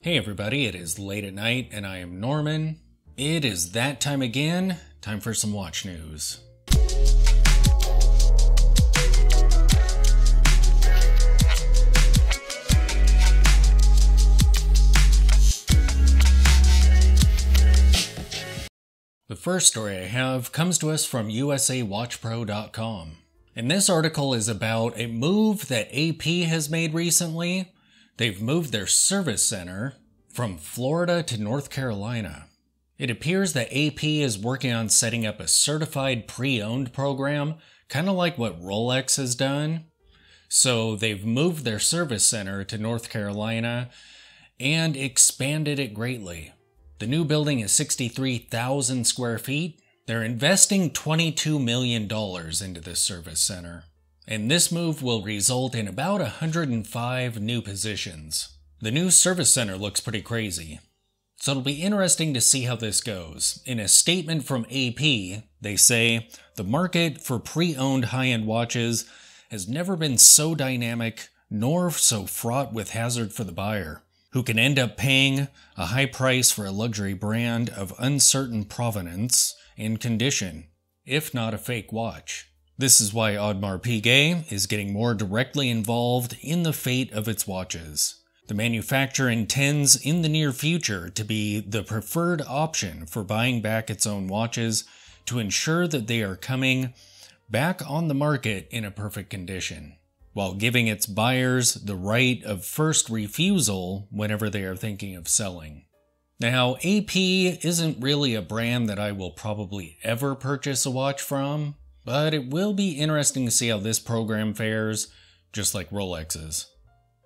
Hey everybody, it is late at night and I am Norman. It is that time again, time for some watch news. The first story I have comes to us from usawatchpro.com. And this article is about a move that AP has made recently. They've moved their service center from Florida to North Carolina. It appears that AP is working on setting up a certified pre-owned program, kind of like what Rolex has done. So they've moved their service center to North Carolina and expanded it greatly. The new building is 63,000 square feet. They're investing $22 million into this service center. And this move will result in about 105 new positions. The new service center looks pretty crazy. So it'll be interesting to see how this goes. In a statement from AP, they say, "The market for pre-owned high-end watches has never been so dynamic nor so fraught with hazard for the buyer, who can end up paying a high price for a luxury brand of uncertain provenance and condition, if not a fake watch." This is why Audemars Piguet is getting more directly involved in the fate of its watches. The manufacturer intends in the near future to be the preferred option for buying back its own watches to ensure that they are coming back on the market in a perfect condition, while giving its buyers the right of first refusal whenever they are thinking of selling. Now, AP isn't really a brand that I will probably ever purchase a watch from, but it will be interesting to see how this program fares, just like Rolex's.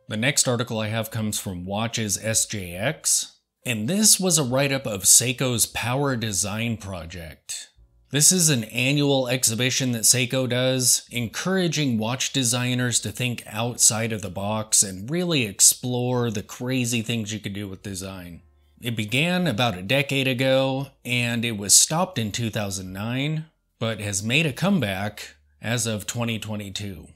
The next article I have comes from Watches SJX, and this was a write-up of Seiko's Power Design Project. This is an annual exhibition that Seiko does, encouraging watch designers to think outside of the box and really explore the crazy things you could do with design. It began about a decade ago, and it was stopped in 2009, but has made a comeback as of 2022.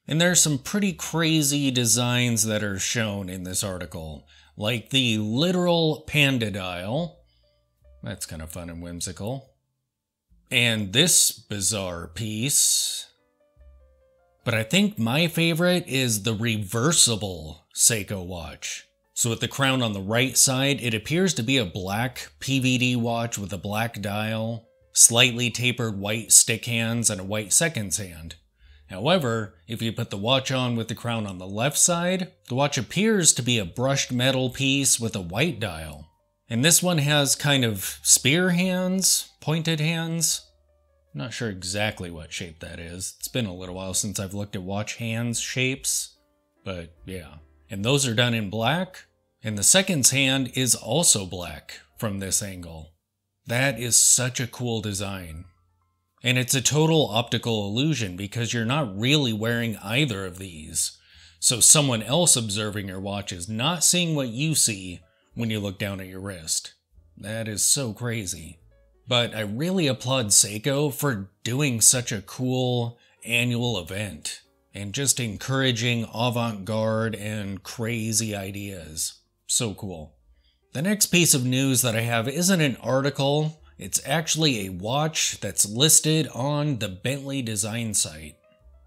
And there are some pretty crazy designs that are shown in this article, like the literal panda dial. That's kind of fun and whimsical. And this bizarre piece. But I think my favorite is the reversible Seiko watch. So with the crown on the right side, it appears to be a black PVD watch with a black dial, slightly tapered white stick hands, and a white seconds hand. However, if you put the watch on with the crown on the left side, the watch appears to be a brushed metal piece with a white dial. And this one has kind of spear hands, pointed hands. I'm not sure exactly what shape that is. It's been a little while since I've looked at watch hands shapes, but yeah. And those are done in black, and the seconds hand is also black from this angle. That is such a cool design. And it's a total optical illusion because you're not really wearing either of these. So someone else observing your watch is not seeing what you see when you look down at your wrist. That is so crazy. But I really applaud Seiko for doing such a cool annual event and just encouraging avant-garde and crazy ideas. So cool. The next piece of news that I have isn't an article, it's actually a watch that's listed on the Bentley design site.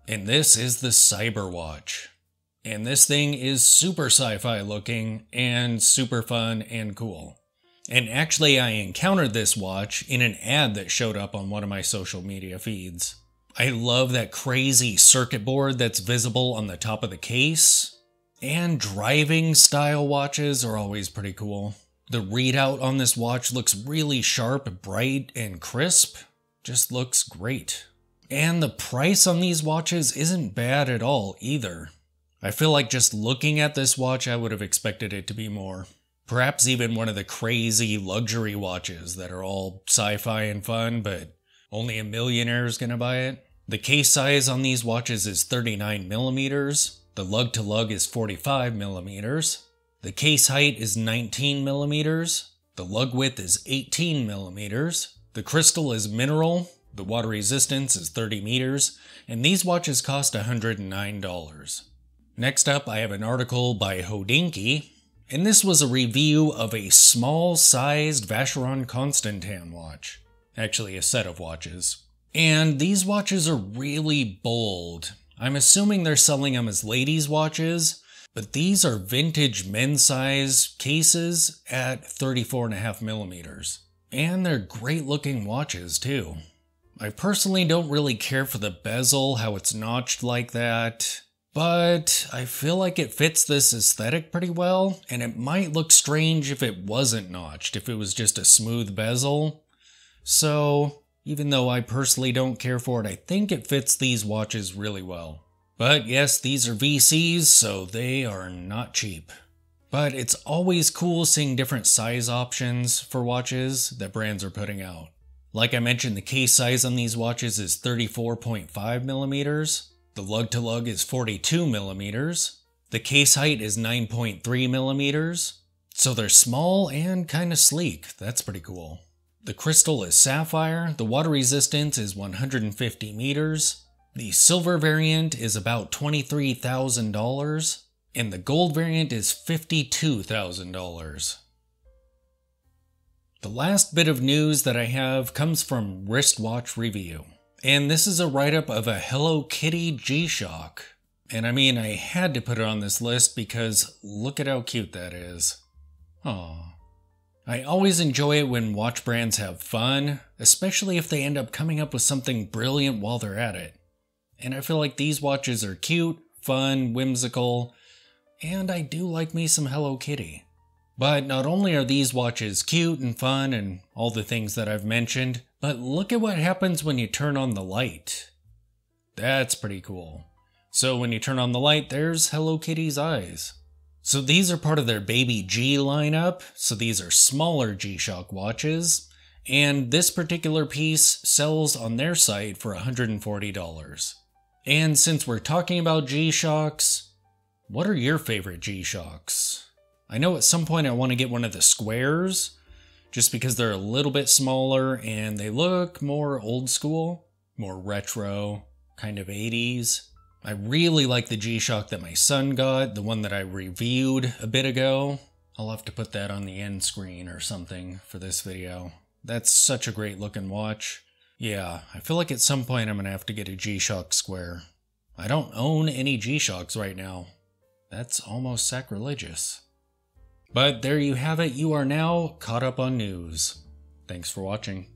And this is the Cyberwatch. And this thing is super sci-fi looking and super fun and cool. And actually I encountered this watch in an ad that showed up on one of my social media feeds. I love that crazy circuit board that's visible on the top of the case. And driving style watches are always pretty cool. The readout on this watch looks really sharp, bright, and crisp. Just looks great. And the price on these watches isn't bad at all either. I feel like just looking at this watch, I would have expected it to be more. Perhaps even one of the crazy luxury watches that are all sci-fi and fun, but only a millionaire is gonna buy it. The case size on these watches is 39 millimeters. The lug to lug is 45 millimeters. The case height is 19 millimeters. The lug width is 18 millimeters. The crystal is mineral. The water resistance is 30 meters. And these watches cost $109. Next up, I have an article by Hodinkee, And this was a review of a small-sized Vacheron Constantin watch. Actually, a set of watches. And these watches are really bold. I'm assuming they're selling them as ladies' watches, but these are vintage men's size cases at 34.5 millimeters. And they're great looking watches too. I personally don't really care for the bezel, how it's notched like that, but I feel like it fits this aesthetic pretty well, and it might look strange if it wasn't notched, if it was just a smooth bezel. So, even though I personally don't care for it, I think it fits these watches really well. But yes, these are VCs, so they are not cheap. But it's always cool seeing different size options for watches that brands are putting out. Like I mentioned, the case size on these watches is 34.5 millimeters. The lug-to-lug is 42 millimeters. The case height is 9.3 millimeters. So they're small and kind of sleek. That's pretty cool. The crystal is sapphire. The water resistance is 150 meters. The silver variant is about $23,000. And the gold variant is $52,000. The last bit of news that I have comes from Wristwatch Review. And this is a write-up of a Hello Kitty G-Shock. And I mean, I had to put it on this list because look at how cute that is. Aww. I always enjoy it when watch brands have fun, especially if they end up coming up with something brilliant while they're at it. And I feel like these watches are cute, fun, whimsical, and I do like me some Hello Kitty. But not only are these watches cute and fun and all the things that I've mentioned, but look at what happens when you turn on the light. That's pretty cool. So when you turn on the light, there's Hello Kitty's eyes. So these are part of their Baby G lineup, so these are smaller G-Shock watches, and this particular piece sells on their site for $140. And since we're talking about G-Shocks, what are your favorite G-Shocks? I know at some point I want to get one of the squares, just because they're a little bit smaller and they look more old school, more retro, kind of 80s. I really like the G-Shock that my son got, the one that I reviewed a bit ago. I'll have to put that on the end screen or something for this video. That's such a great looking watch. Yeah, I feel like at some point I'm gonna have to get a G-Shock square. I don't own any G-Shocks right now. That's almost sacrilegious. But there you have it, you are now caught up on news. Thanks for watching.